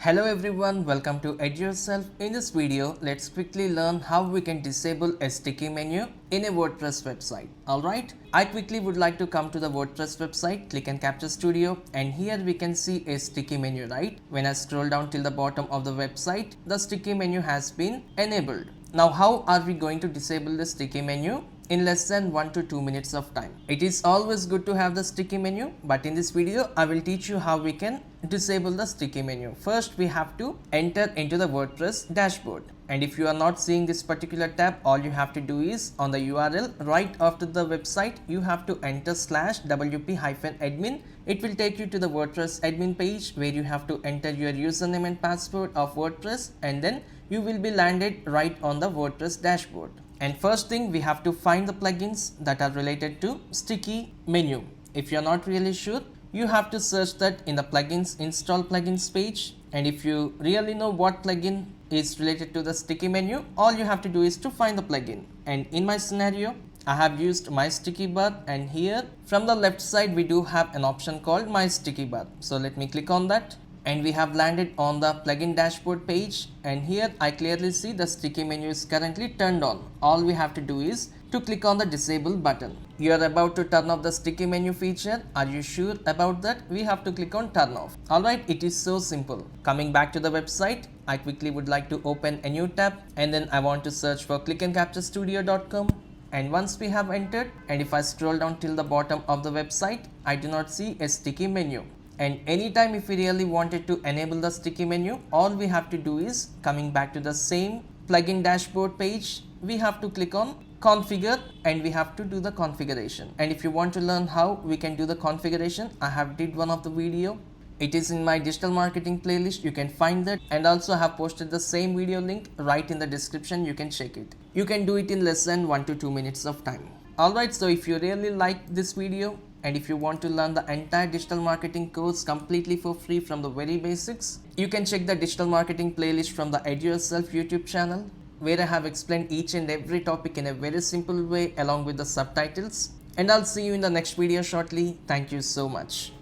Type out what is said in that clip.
Hello everyone, welcome to Edurself. In this video, let's quickly learn how we can disable a sticky menu in a WordPress website. Alright, I quickly would like to come to the WordPress website, click on Capture Studio, and here we can see a sticky menu, right? When I scroll down till the bottom of the website, the sticky menu has been enabled. Now how are we going to disable the sticky menu? In less than 1 to 2 minutes of time. It is always good to have the sticky menu, but in this video I will teach you how we can disable the sticky menu. First we have to enter into the WordPress dashboard, and if you are not seeing this particular tab, all you have to do is on the URL right after the website you have to enter /wp-admin. It will take you to the WordPress admin page where you have to enter your username and password of WordPress, and then you will be landed right on the WordPress dashboard. And first thing, we have to find the plugins that are related to sticky menu. If you're not really sure, you have to search that in the plugins install plugins page. And if you really know what plugin is related to the sticky menu, all you have to do is to find the plugin. And in my scenario, I have used my sticky bar, and here from the left side we do have an option called my sticky bar. So let me click on that. And we have landed on the plugin dashboard page, and here I clearly see the sticky menu is currently turned on. All we have to do is to click on the disable button. You are about to turn off the sticky menu feature. Are you sure about that? We have to click on turn off. Alright, it is so simple. Coming back to the website, I quickly would like to open a new tab, and then I want to search for clickandcapturestudio.com. And once we have entered, and if I scroll down till the bottom of the website, I do not see a sticky menu. And anytime if we really wanted to enable the sticky menu, all we have to do is coming back to the same plugin dashboard page, we have to click on configure, and we have to do the configuration. And if you want to learn how we can do the configuration, I have did one of the video. It is in my digital marketing playlist. You can find that, and also have posted the same video link right in the description. You can check it. You can do it in less than 1 to 2 minutes of time. Alright, so if you really like this video, and if you want to learn the entire digital marketing course completely for free from the very basics, you can check the digital marketing playlist from the Edurself YouTube channel, where I have explained each and every topic in a very simple way along with the subtitles. And I'll see you in the next video shortly. Thank you so much.